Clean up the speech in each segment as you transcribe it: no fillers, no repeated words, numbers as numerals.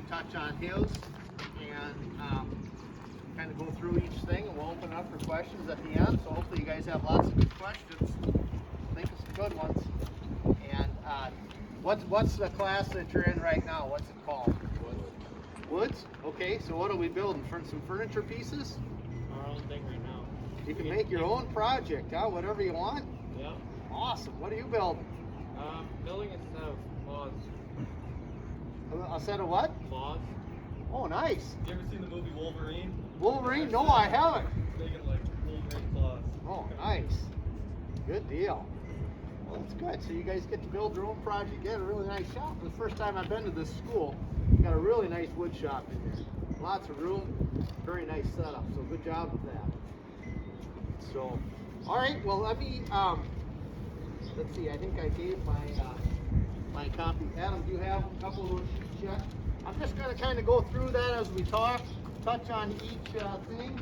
touch on his and kind of go through each thing, and we'll open up for questions at the end. So hopefully you guys have lots of good questions. Think of some good ones. And what's the class that you're in right now? What's it called? Woods. Okay. So what are we building? Some furniture pieces? Our own thing right now. You can make your own project, huh? Whatever you want. Yeah. Awesome. What are you building? Building a set of claws. A set of what? Claws. Oh, nice. You ever seen the movie Wolverine? Wolverine? No, I haven't. Making like Wolverine claws. Oh, nice. Good deal. Well, that's good. So you guys get to build your own project. You got a really nice shop. The first time I've been to this school, you got a really nice wood shop in here. Lots of room. Very nice setup. So good job with that. So, all right. Well, let me. Let's see. I think I gave my copy. Adam, do you have a couple of those sheets yet? I'm just going to kind of go through that as we talk. Touch on each thing.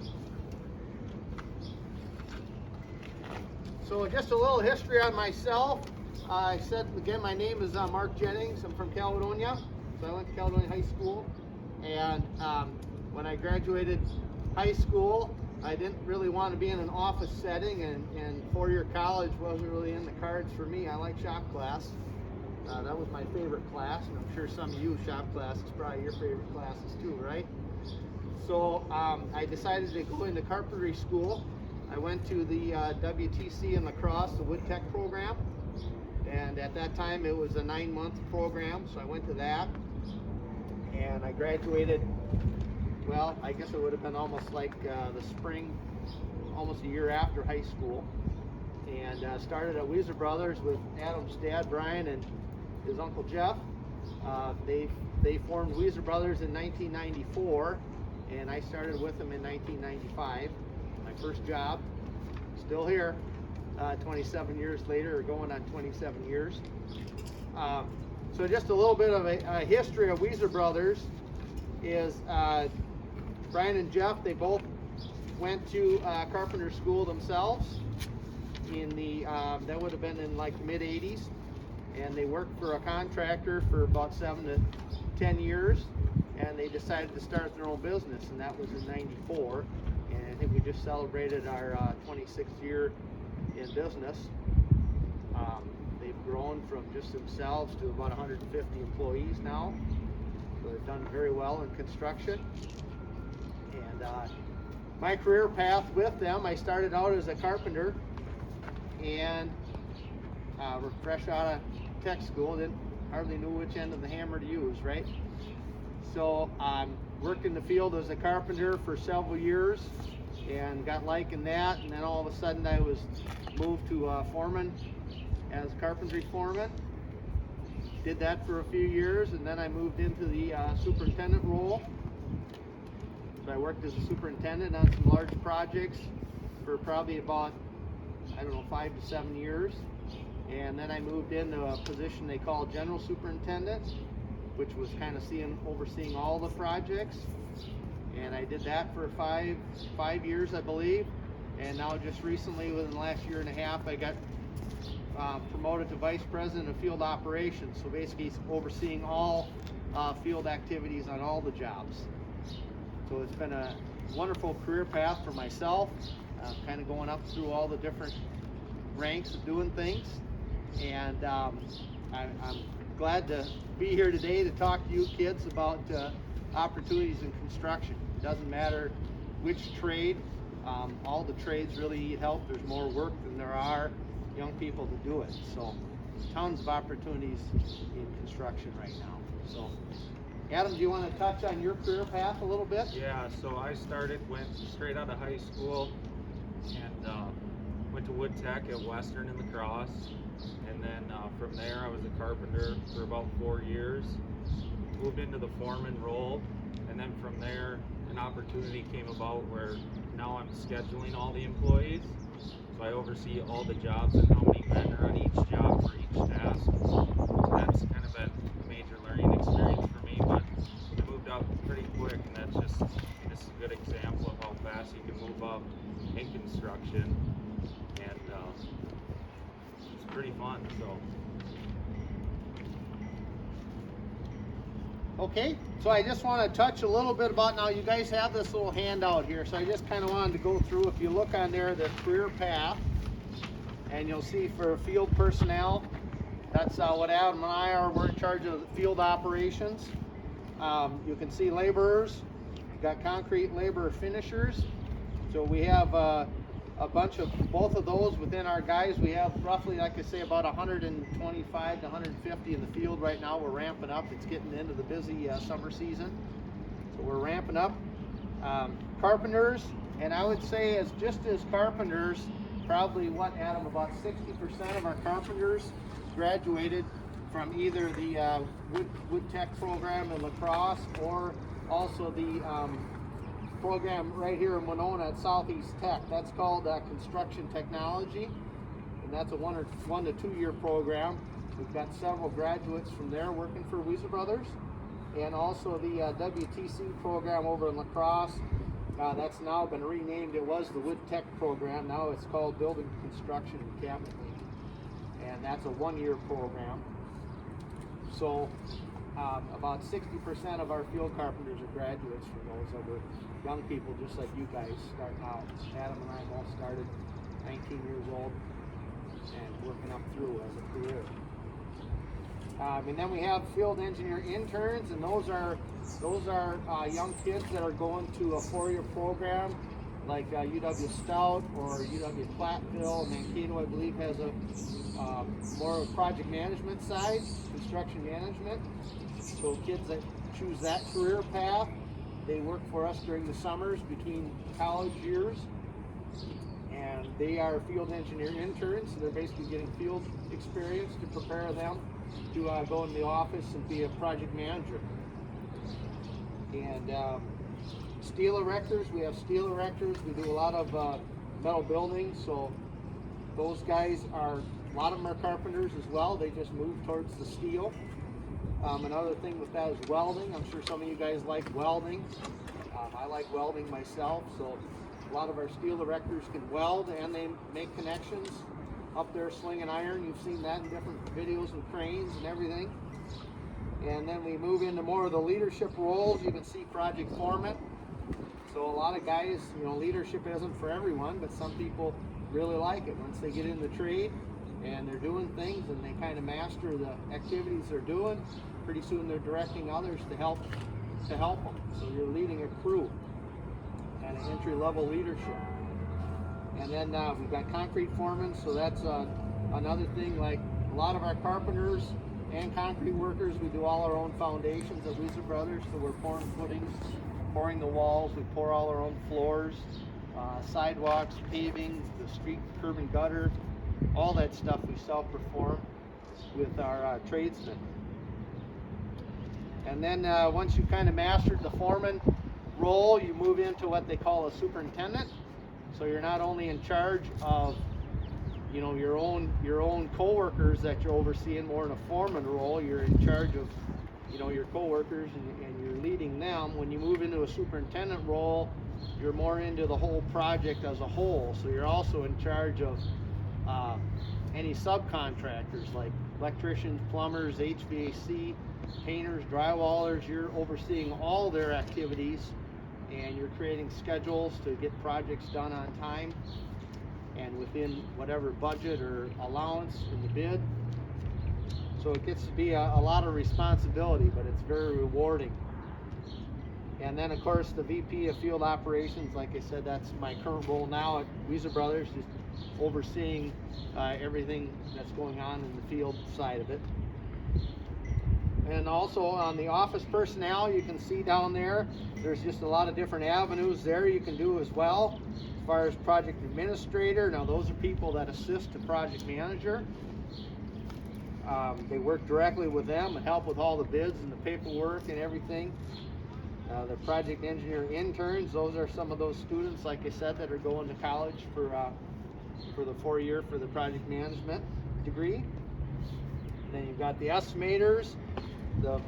So just a little history on myself. I said again, my name is Mark Jennings. I'm from Caledonia. So I went to Caledonia High School. And when I graduated high school, I didn't really want to be in an office setting, and four-year college wasn't really in the cards for me. I like shop class. That was my favorite class, and I'm sure some of you shop class is probably your favorite classes too, right? So I decided to go into carpentry school. I went to the WTC in La Crosse, the Wood Tech program, and at that time it was a 9-month program, so I went to that, and I graduated, well, I guess it would have been almost like the spring, almost a year after high school, and started at Wieser Brothers with Adam's dad, Brian, and his uncle Jeff. They formed Wieser Brothers in 1994, and I started with them in 1995. My first job, still here, 27 years later, or going on 27 years. So just a little bit of a history of Wieser Brothers is Brian and Jeff, they both went to carpenter school themselves in the, that would have been in like the mid-80s. And they worked for a contractor for about 7 to 10 years, and they decided to start their own business, and that was in '94. And I think we just celebrated our 26th year in business. They've grown from just themselves to about 150 employees now. So they've done very well in construction. And my career path with them, I started out as a carpenter, and we're fresh out of tech school, didn't hardly knew which end of the hammer to use, right? So worked in the field as a carpenter for several years and got liking that, and then all of a sudden I was moved to foreman as carpentry foreman. Did that for a few years, and then I moved into the superintendent role. So I worked as a superintendent on some large projects for probably about, I don't know, 5 to 7 years. And then I moved into a position they call general superintendent, which was kind of overseeing all the projects. And I did that for five years, I believe. And now just recently, within the last year and a half, I got promoted to vice president of field operations. So basically overseeing all field activities on all the jobs. So it's been a wonderful career path for myself, kind of going up through all the different ranks of doing things. And I'm glad to be here today to talk to you kids about opportunities in construction. It doesn't matter which trade, all the trades really need help. There's more work than there are young people to do it. So tons of opportunities in construction right now. So Adam, do you want to touch on your career path a little bit? Yeah, so I went straight out of high school and went to Wood Tech at Western in La Crosse. And then from there I was a carpenter for about 4 years, moved into the foreman role, and then from there an opportunity came about where now I'm scheduling all the employees. So I oversee all the jobs and how many men are on each job for each task. So that's kind of been a major learning experience for me, but I moved up pretty quick, and that's just a good example of how fast you can move up in construction. And it's pretty fun. So Okay, so I just want to touch a little bit about, now you guys have this little handout here, so I just kind of wanted to go through. If you look on there, the career path, and you'll see for field personnel, that's what Adam and I are. We're in charge of the field operations. You can see laborers, we've got concrete laborer finishers. So we have a bunch of both of those within our guys. We have roughly, like I say, about 125 to 150 in the field right now. We're ramping up. It's getting into the busy summer season, so we're ramping up. Carpenters, and I would say as carpenters, probably what, Adam, about 60% of our carpenters graduated from either the wood tech program in La Crosse, or also the program right here in Winona at Southeast Tech. That's called construction technology, and that's a 1 to 2 year program. We've got several graduates from there working for Wieser Brothers, and also the WTC program over in La Crosse. That's now been renamed. It was the wood tech program. Now it's called building construction and cabinet making, and that's a 1 year program. So about 60% of our field carpenters are graduates from those that were young people just like you guys starting out. Adam and I both started 19 years old and working up through as a career. And then we have field engineer interns, and those are young kids that are going to a 4-year program like UW Stout or UW Platteville. Mankato, I believe, has a more of a project management side, construction management. So kids that choose that career path, they work for us during the summers between college years, and they are field engineer interns. So they're basically getting field experience to prepare them to go in the office and be a project manager. And steel erectors, we have steel erectors. We do a lot of metal buildings, so those guys are, a lot of them are carpenters as well. They just move towards the steel. Another thing with that is welding. I'm sure some of you guys like welding. I like welding myself, so a lot of our steel erectors can weld, and they make connections up there slinging iron. You've seen that in different videos and cranes and everything. And then we move into more of the leadership roles. You can see project foreman. So a lot of guys, leadership isn't for everyone, but some people really like it. Once they get in the trade and they're doing things and they kind of master the activities they're doing, pretty soon they're directing others to help them. So you're leading a crew, kind of entry-level leadership. And then we've got concrete foremen, so that's another thing. Like a lot of our carpenters and concrete workers, we do all our own foundations at Wieser Brothers. So we're pouring footings, pouring the walls, we pour all our own floors, sidewalks, paving, the street curb and gutter, all that stuff we self-perform with our tradesmen. And then once you kind of mastered the foreman role, you move into what they call a superintendent. So you're not only in charge of, your own coworkers that you're overseeing more in a foreman role. You're in charge of, your coworkers, and you're leading them. When you move into a superintendent role, you're more into the whole project as a whole. So you're also in charge of any subcontractors like electricians, plumbers, HVAC, painters, drywallers. You're overseeing all their activities, and you're creating schedules to get projects done on time and within whatever budget or allowance in the bid. So it gets to be a lot of responsibility, but it's very rewarding. And then of course the VP of Field Operations, like I said, that's my current role now at Wieser Brothers, just overseeing everything that's going on in the field side of it. And also on the office personnel, you can see down there, there's just a lot of different avenues there you can do as well. As far as project administrator, now those are people that assist the project manager. They work directly with them and help with all the bids and the paperwork and everything. The project engineer interns, those are some of those students, like I said, that are going to college for the 4-year for the project management degree. And then you've got the estimators, the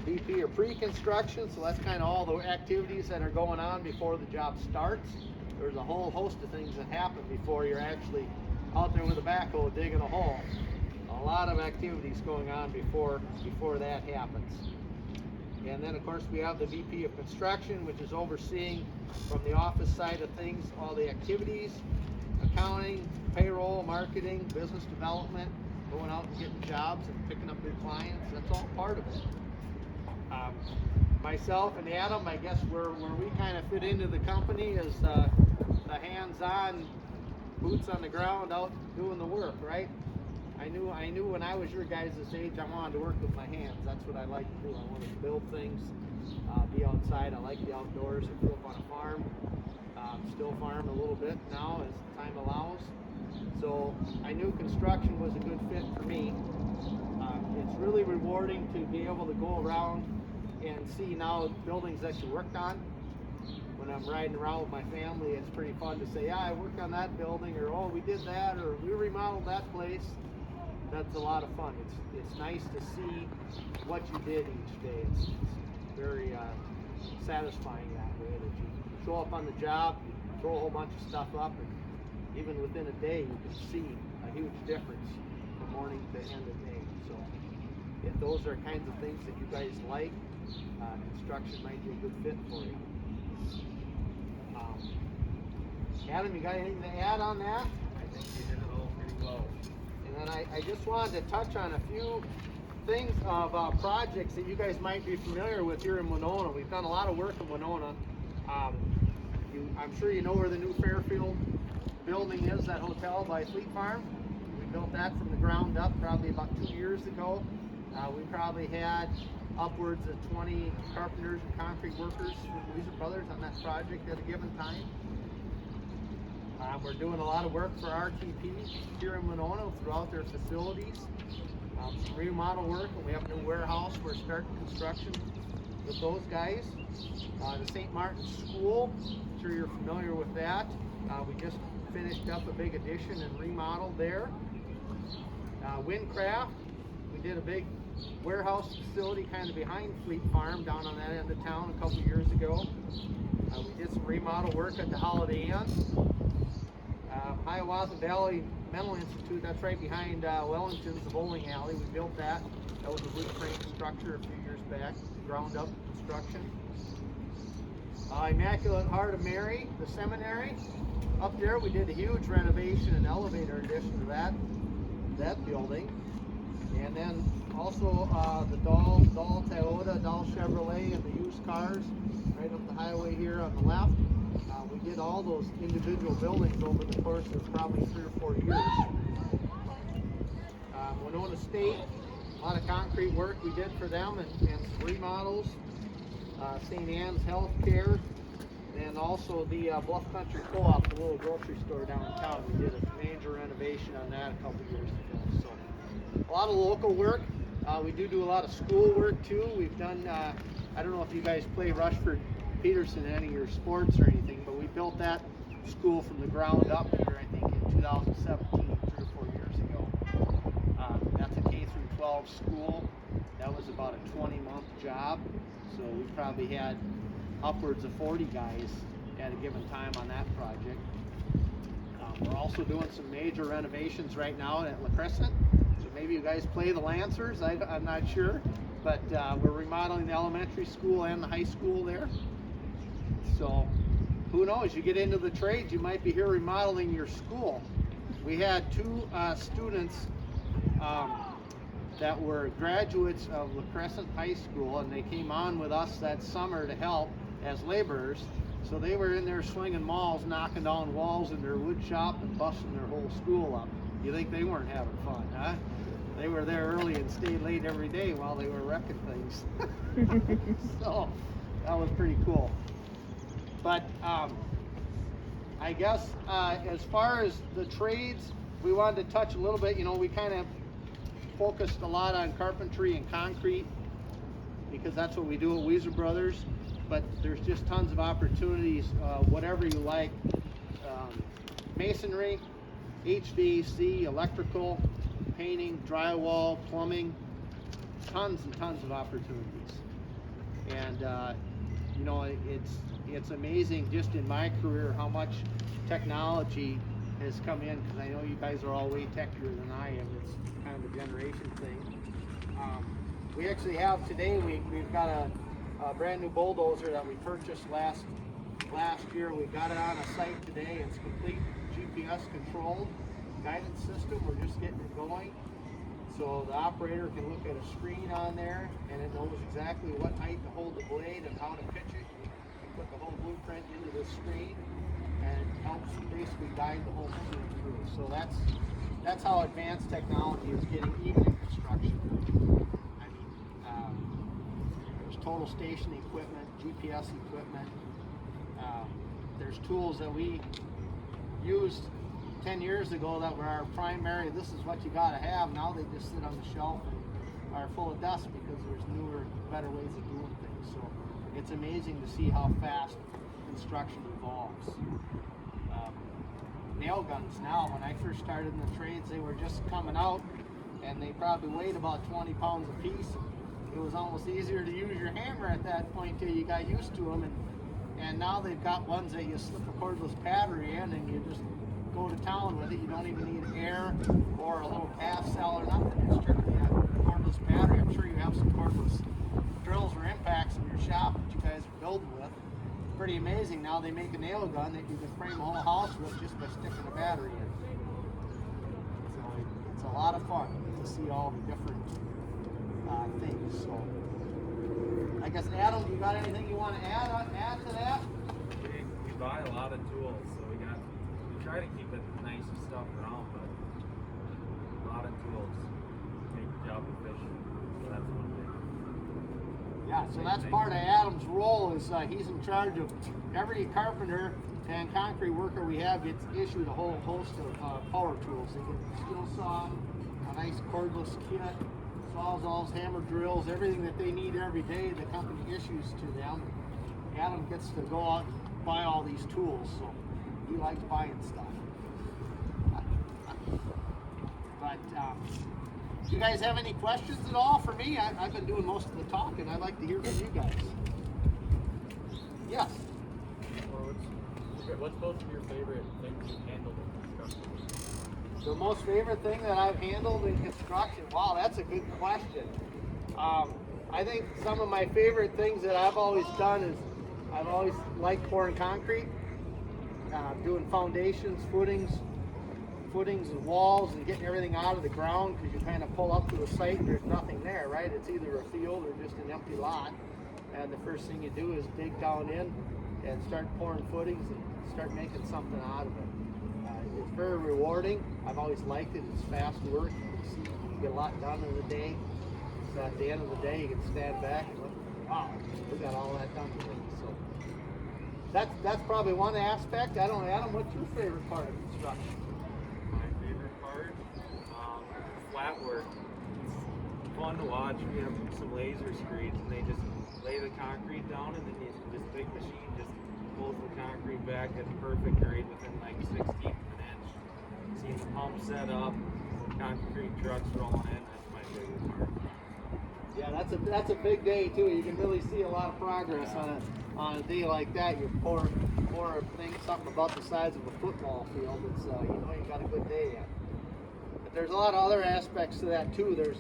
VP of pre-construction, so that's kind of all the activities that are going on before the job starts. There's a whole host of things that happen before you're actually out there with a backhoe digging a hole. A lot of activities going on before that happens. And then of course we have the VP of Construction, which is overseeing from the office side of things, all the activities, accounting, payroll, marketing, business development, going out and getting jobs and picking up new clients. That's all part of it. Myself and Adam, I guess where we kind of fit into the company is the hands-on, boots on the ground, out doing the work, right? I knew when I was your guys' age, I wanted to work with my hands. That's what I like to do. I wanted to build things, be outside. I like the outdoors. I grew up on a farm, still farm a little bit now as time allows. So I knew construction was a good fit for me. It's really rewarding to be able to go around and see now buildings that you worked on. When I'm riding around with my family, it's pretty fun to say, yeah, I worked on that building, or oh, we did that, or we remodeled that place. That's a lot of fun. It's nice to see what you did each day. It's very satisfying that way, that you show up on the job, you throw a whole bunch of stuff up, and even within a day you can see a huge difference from morning to end of day. So if those are kinds of things that you guys like, construction might be a good fit for you. Adam, you got anything to add on that? I think you did it all pretty well. And then I just wanted to touch on a few things of projects that you guys might be familiar with here in Winona. We've done a lot of work in Winona. I'm sure you know where the new Fairfield building is, that hotel by Fleet Farm. We built that from the ground up probably about 2 years ago. We probably had upwards of 20 carpenters and concrete workers from Wieser Brothers on that project at a given time. We're doing a lot of work for RTP here in Winona throughout their facilities. Some remodel work, and we have a new warehouse. We're starting construction with those guys. The St. Martin's School, I'm sure you're familiar with that. We just finished up a big addition and remodel there. Windcraft, we did a big warehouse facility kind of behind Fleet Farm down on that end of town a couple years ago. We did some remodel work at the Holiday Inn. Hiawatha Valley Mental Institute, that's right behind Wellington's, the bowling alley. We built that. That was a wood frame structure a few years back, ground up construction. Immaculate Heart of Mary, the seminary. Up there we did a huge renovation and elevator addition to that building. And then also the Dahl Toyota, Dahl Chevrolet, and the used cars right up the highway here on the left. We did all those individual buildings over the course of probably 3 or 4 years. Winona State, a lot of concrete work we did for them and some remodels. St. Anne's Healthcare, and also the Bluff Country Co-op, the little grocery store downtown. We did a major renovation on that a couple years ago. So a lot of local work. We do a lot of school work too. We've done, I don't know if you guys play Rushford Peterson in any of your sports or anything, but we built that school from the ground up here, I think, in 2017, 3 or 4 years ago. That's a K through 12 school. That was about a 20-month job, so we probably had upwards of 40 guys at a given time on that project. We're also doing some major renovations right now at La Crescent, so maybe you guys play the Lancers, I'm not sure, but we're remodeling the elementary school and the high school there. So who knows, you get into the trades, you might be here remodeling your school. We had 2 students that were graduates of La Crescent High School, and they came on with us that summer to help as laborers. So they were in there swinging mauls, knocking down walls in their wood shop and busting their whole school up. You think they weren't having fun, huh? They were there early and stayed late every day while they were wrecking things. So that was pretty cool. But I guess as far as the trades, we wanted to touch a little bit. You know, we kind of focused a lot on carpentry and concrete because that's what we do at Wieser Brothers. But there's just tons of opportunities, whatever you like. Masonry, HVAC, electrical, painting, drywall, plumbing, tons and tons of opportunities. And you know, it's amazing just in my career how much technology has come in, because I know you guys are all way techier than I am. It's kind of a generation thing. We actually have today, we've got a brand new bulldozer that we purchased last year. We got it on a site today. It's complete GPS controlled, guidance system. We're just getting it going. So the operator can look at a screen on there and it knows exactly what height to hold the blade and how to pitch it. You put the whole blueprint into the screen and it helps basically guide the whole machine through. So that's how advanced technology is getting even in construction. I mean, there's total station equipment, GPS equipment. There's tools that we used 10 years ago that were our primary, this is what you gotta have. Now they just sit on the shelf and are full of dust because there's newer, better ways of doing things. So it's amazing to see how fast construction evolves. Nail guns now, when I first started in the trades, they were just coming out and they probably weighed about 20 pounds a piece. It was almost easier to use your hammer at that point till you got used to them. And now they've got ones that you slip a cordless battery in and you just go to town with it. You don't even need air or a little half cell or nothing. It's strictly a cordless battery. I'm sure you have some cordless drills or impacts in your shop that you guys are building with. Pretty amazing. Now they make a nail gun that you can frame a whole house with just by sticking a battery in. So it's a lot of fun to see all the different things. So I guess, Adam, you got anything you want to add to that? We buy a lot of tools, so we try to keep it nice and stuff around, but a lot of tools make the job efficient. So that's one thing. Yeah, so that's part of Adam's role is he's in charge of every carpenter and concrete worker we have gets issued a whole host of power tools. They get a skill saw, a nice cordless kit, sawzalls, hammer drills, everything that they need every day the company issues to them. Adam gets to go out and buy all these tools, so he likes buying stuff. But do you guys have any questions at all for me? I've been doing most of the talking. I'd like to hear from you guys. Yes? What's both of your favorite things you've handled in construction? The most favorite thing that I've handled in construction? Wow, that's a good question. I think some of my favorite things that I've always done is I've always liked pouring concrete, doing foundations, footings and walls and getting everything out of the ground because you kind of pull up to a site and there's nothing there, right? It's either a field or just an empty lot. And the first thing you do is dig down in and start pouring footings and start making something out of it. It's very rewarding. I've always liked it. It's fast work. You can get a lot done in a day. So at the end of the day, you can stand back and look, wow, we got all that done today. So that's probably one aspect. I don't know, Adam, what's your favorite part of construction? My favorite part, flat work. It's fun to watch. We have some laser screeds and they just lay the concrete down and then this big machine just pulls the concrete back at the perfect grade within like 16th of an inch. See the pump set up, concrete trucks rolling in. That's my favorite part. Yeah, that's a big day too. You can really see a lot of progress on a day like that. You pour a thing something about the size of a football field. It's you got a good day. But there's a lot of other aspects to that too. There's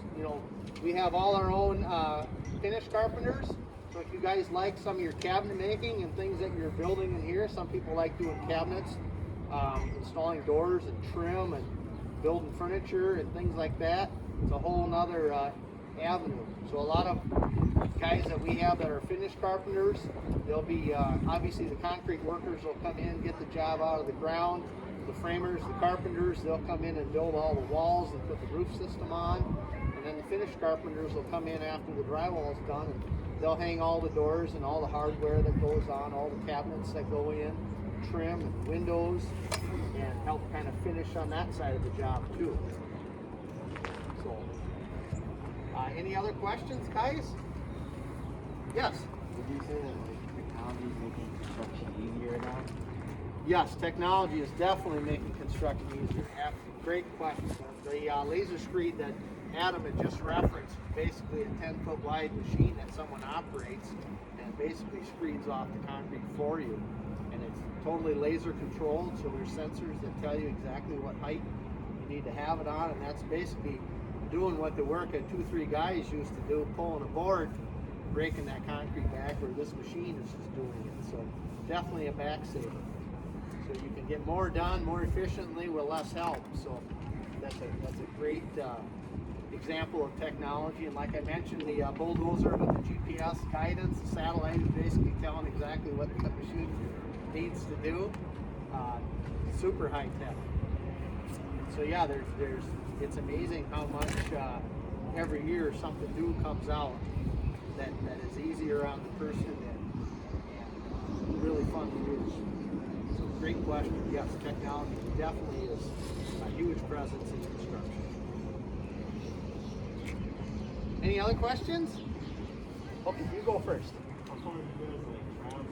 we have all our own finish carpenters. So if you guys like some of your cabinet making and things that you're building in here, some people like doing cabinets, installing doors and trim and building furniture and things like that. It's a whole nother avenue. So a lot of guys that we have that are finish carpenters, they'll be obviously the concrete workers will come in, get the job out of the ground. The framers, the carpenters, they'll come in and build all the walls and put the roof system on. And then the finish carpenters will come in after the drywall's done and they'll hang all the doors and all the hardware that goes on, all the cabinets that go in, trim and windows, and help kind of finish on that side of the job too. So, any other questions, guys? Yes? Would you say that technology is making construction easier now? Yes, technology is definitely making construction easier. Great question. The laser screed that Adam had just referenced, basically a 10-foot wide machine that someone operates and basically screeds off the concrete for you. And it's totally laser controlled, so there's sensors that tell you exactly what height you need to have it on, and that's basically doing what the work that 2-3 guys used to do, pulling a board breaking that concrete back, where this machine is just doing it. So definitely a back saver. So you can get more done more efficiently with less help. So that's a great example of technology. And like I mentioned, the bulldozer with the GPS guidance, the satellite is basically telling exactly what the machine needs to do. Super high tech. So yeah, it's amazing how much every year something new comes out that is easier on the person and really fun to use. So great question. Yes, technology definitely is a huge presence in construction. Any other questions? Okay, you go first. How far do you guys like travel?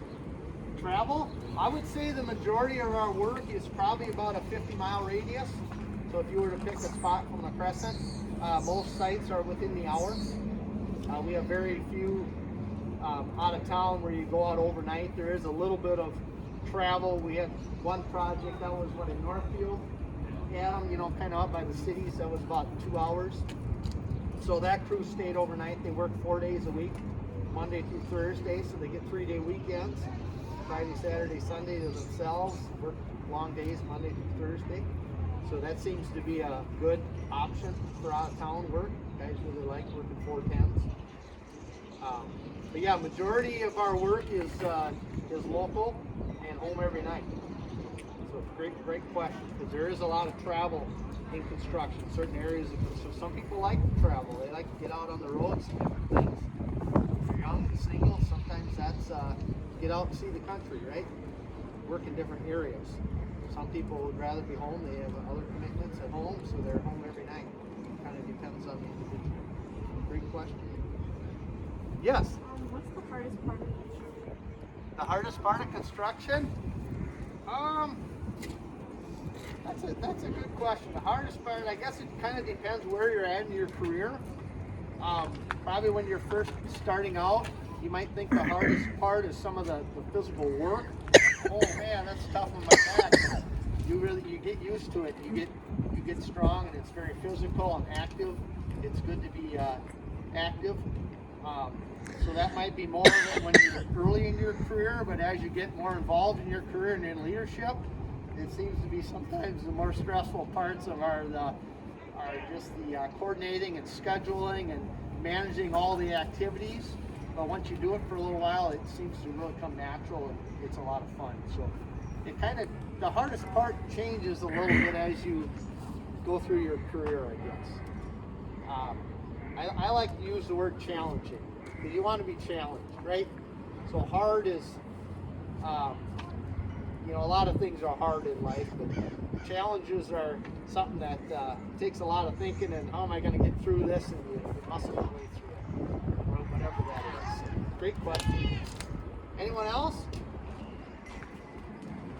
Travel? I would say the majority of our work is probably about a 50-mile radius. So if you were to pick a spot from the crescent, most sites are within the hour. We have very few out of town where you go out overnight. There is a little bit of travel. We had one project that was in Northfield, Adam, kind of up by the cities. That was about 2 hours. So that crew stayed overnight. They work 4 days a week, Monday through Thursday, so they get 3-day weekends. Friday, Saturday, Sunday to themselves, work long days, Monday through Thursday. So that seems to be a good option for out-of-town work. Guys really like working 410s. But yeah, majority of our work is local and home every night. So great question, because there is a lot of travel in construction. Certain areas, so some people like to travel. They like to get out on the roads and different things. If you're young and single, sometimes that's get out and see the country, right? Work in different areas. Some people would rather be home. They have other commitments at home, so they're home every night. It kind of depends on the individual. Great question. Yes? What's the hardest part of construction? The hardest part of construction? That's a good question. The hardest part, I guess it kind of depends where you're at in your career. Probably when you're first starting out, you might think the hardest part is some of the physical work. Oh man, that's tough on my back. You get used to it. You get strong, and it's very physical and active. It's good to be active. So that might be more of it when you're early in your career, but as you get more involved in your career and in leadership, it seems to be sometimes the more stressful parts of are just the coordinating and scheduling and managing all the activities. But once you do it for a little while, it seems to really come natural, and it's a lot of fun. So it the hardest part changes a little bit as you go through your career, I guess. I like to use the word challenging, because you want to be challenged, right? So hard is, a lot of things are hard in life, but challenges are something that takes a lot of thinking, and how am I going to get through this, and you muscle your way through it, or whatever that is. So, great question. Anyone else?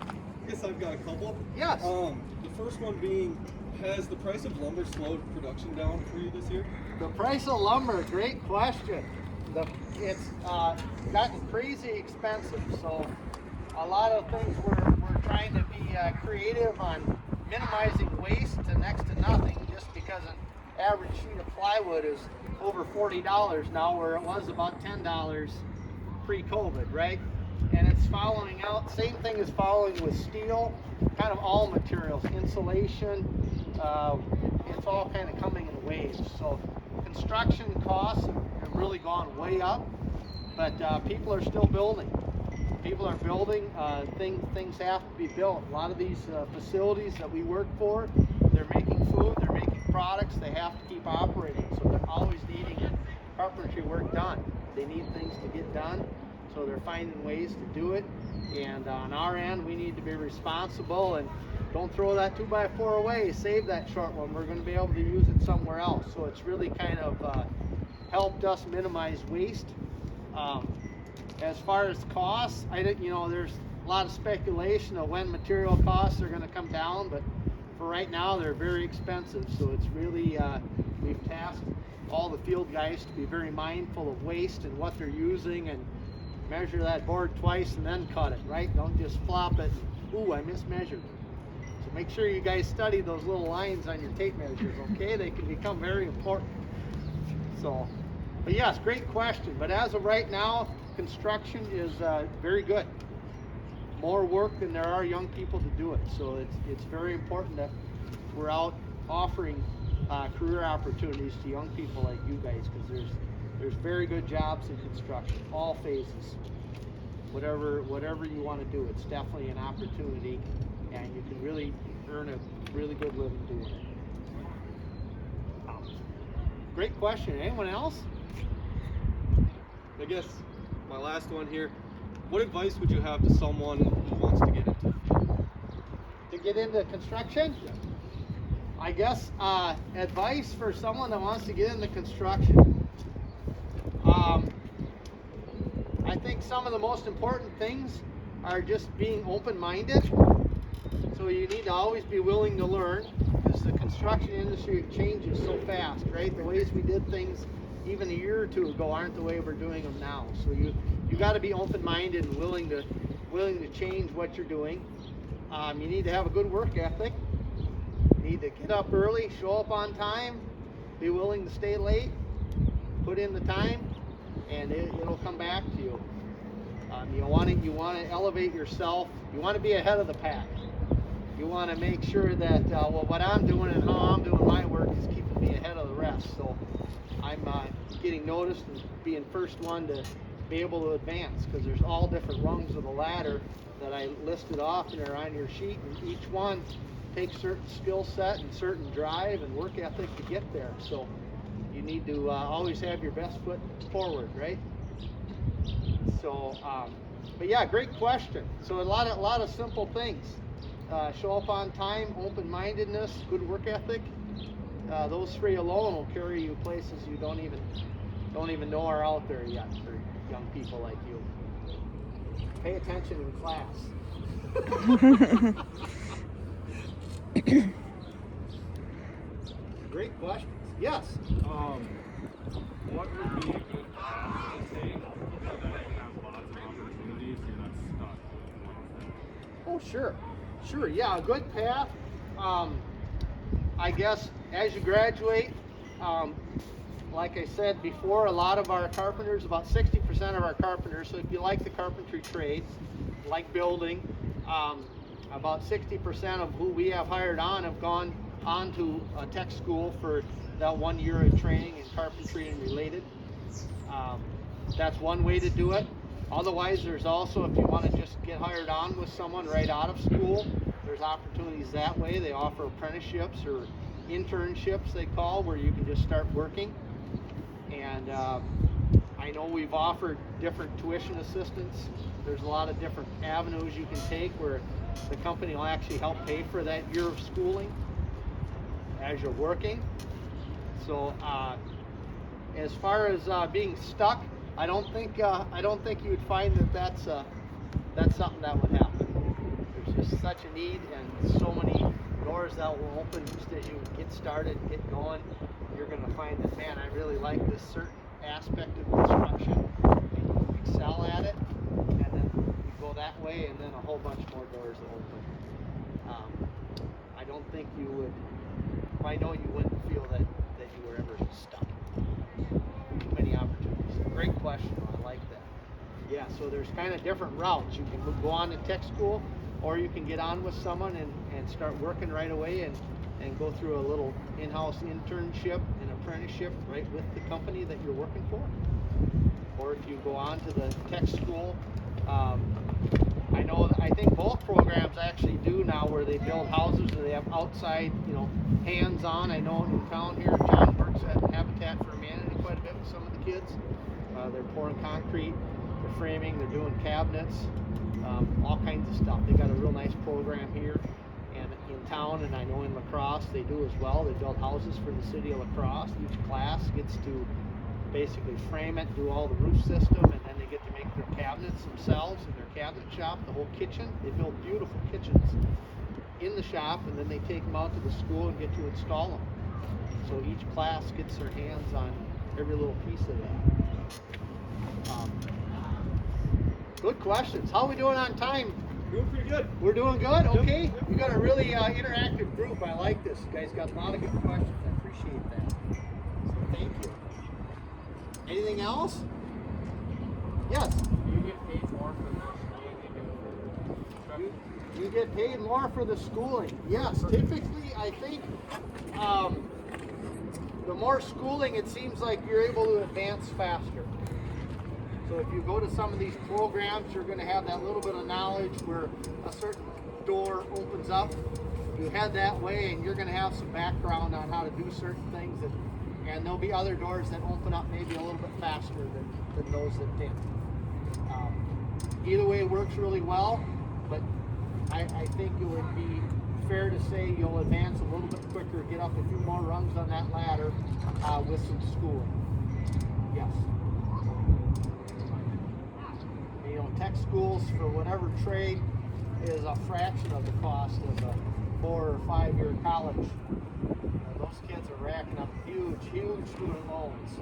I guess I've got a couple. Yes. The first one being, has the price of lumber slowed production down for you this year? The price of lumber, great question. It's gotten crazy expensive, so a lot of things we're trying to be creative on minimizing waste to next to nothing, just because an average sheet of plywood is over $40 now, where it was about $10 pre-COVID, right? And it's following out, same thing is following with steel, kind of all materials, insulation, it's all kind of coming in waves. So construction costs have really gone way up, but people are still building. People are building, things have to be built. A lot of these facilities that we work for, they're making food, they're making products, they have to keep operating, so they're always needing carpentry work done. They need things to get done, so they're finding ways to do it. And on our end, we need to be responsible and don't throw that 2x4 away. Save that short one. We're going to be able to use it somewhere else. So it's really kind of helped us minimize waste. As far as costs, there's a lot of speculation of when material costs are going to come down, but for right now, they're very expensive. So it's really, we've tasked all the field guys to be very mindful of waste and what they're using, and measure that board twice and then cut it, right? Don't just flop it. Ooh, I mismeasured it. So make sure you guys study those little lines on your tape measures, okay? They can become very important. So But yes, great question. But as of right now, construction is very good. More work than there are young people to do it. So it's very important that we're out offering career opportunities to young people like you guys, because there's very good jobs in construction, all phases. Whatever you want to do, it's definitely an opportunity, and you can really earn a really good living doing it. Great question. Anyone else? I guess my last one here. What advice would you have to someone who wants to get into the field? To get into construction? Yeah. I guess advice for someone that wants to get into construction. I think some of the most important things are just being open-minded. So you need to always be willing to learn, because the construction industry changes so fast, right? The ways we did things even a year or two ago aren't the way we're doing them now. So you got to be open-minded and willing to change what you're doing. You need to have a good work ethic. You need to get up early, show up on time, be willing to stay late, put in the time, and it'll come back to you. You want to elevate yourself. You want to be ahead of the pack. You want to make sure that what I'm doing and how I'm doing my work is keeping me ahead of the rest. So I'm getting noticed and being first one to be able to advance, because there's all different rungs of the ladder that I listed off and are on your sheet, and each one takes certain skill set and certain drive and work ethic to get there. So you need to always have your best foot forward, right? So, but yeah, great question. So a lot of simple things. Show up on time, open-mindedness, good work ethic. Those three alone will carry you places you don't even know are out there yet for young people like you. Pay attention in class. Great questions. Yes. What would be a good path to take so that you have lots of opportunities, you're not stuck with one thing? Oh, sure. Yeah, a good path. I guess as you graduate, like I said before, a lot of our carpenters, about 60% of our carpenters, so if you like the carpentry trade, like building, about 60% of who we have hired on have gone on to a tech school for that 1 year of training in carpentry and related. That's one way to do it. Otherwise, there's also, if you want to just get hired on with someone right out of school, there's opportunities that way. They offer apprenticeships or internships, they call, where you can just start working. And I know we've offered different tuition assistance. There's a lot of different avenues you can take where the company will actually help pay for that year of schooling as you're working. So as far as being stuck, I don't think you would find that that's something that would happen. There's just such a need and so many doors that will open just as you get started, get going. You're going to find that, man, I really like this certain aspect of construction, and you excel at it, and then you go that way, and then a whole bunch more doors will open. I don't think you would. I know you wouldn't feel that you were ever stuck. Too many opportunities. Great question. I like that. Yeah, so there's kind of different routes. You can go on to tech school, or you can get on with someone and start working right away and go through a little in-house internship and apprenticeship right with the company that you're working for. Or if you go on to the tech school, I think both programs actually do now, where they build houses or they have outside, hands-on. I know in town here, John works at Habitat for Humanity quite a bit with some of the kids. They're pouring concrete, they're framing, they're doing cabinets, all kinds of stuff. They got a real nice program here and in town, and I know in La Crosse they do as well. They build houses for the city of La Crosse. Each class gets to basically frame it, do all the roof system, and then they get to make their cabinets themselves in their cabinet shop, the whole kitchen. They build beautiful kitchens in the shop, and then they take them out to the school and get to install them. So each class gets their hands on every little piece of that. Good questions. How are we doing on time? Doing pretty good. We're doing good? Okay. Yep. We got a really interactive group. I like this. You guys got a lot of good questions. I appreciate that. So thank you. Anything else? Yes. You get paid more for the schooling you do for construction? You get paid more for the schooling. Yes, typically I think the more schooling, it seems like you're able to advance faster. So if you go to some of these programs, you're going to have that little bit of knowledge where a certain door opens up. You head that way and you're going to have some background on how to do certain things, and there'll be other doors that open up maybe a little bit faster than those that didn't. Either way works really well, but I think it would be fair to say you'll advance a little bit quicker, get up a few more rungs on that ladder with some schooling. Yes. You know, tech schools for whatever trade is a fraction of the cost of a 4 or 5 year college. Those kids are racking up huge student loans,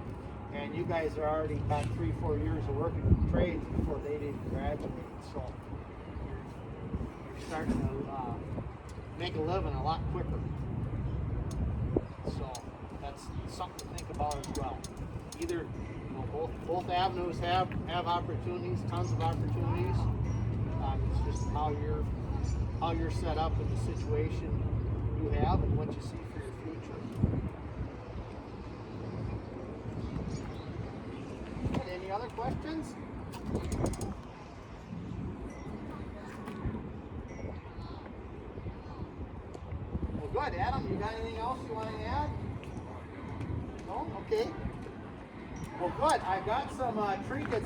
and you guys are already got 3-4 years of working with trades before they didn't graduate. So you're starting to make a living a lot quicker. So that's something to think about as well. Either, you know, both avenues have opportunities, tons of opportunities. It's just how you're set up in the situation you have and what you see for your future. Any other questions? Well, good. Adam, you got anything else you want to add? No? Okay. Well, good. I've got some trinkets.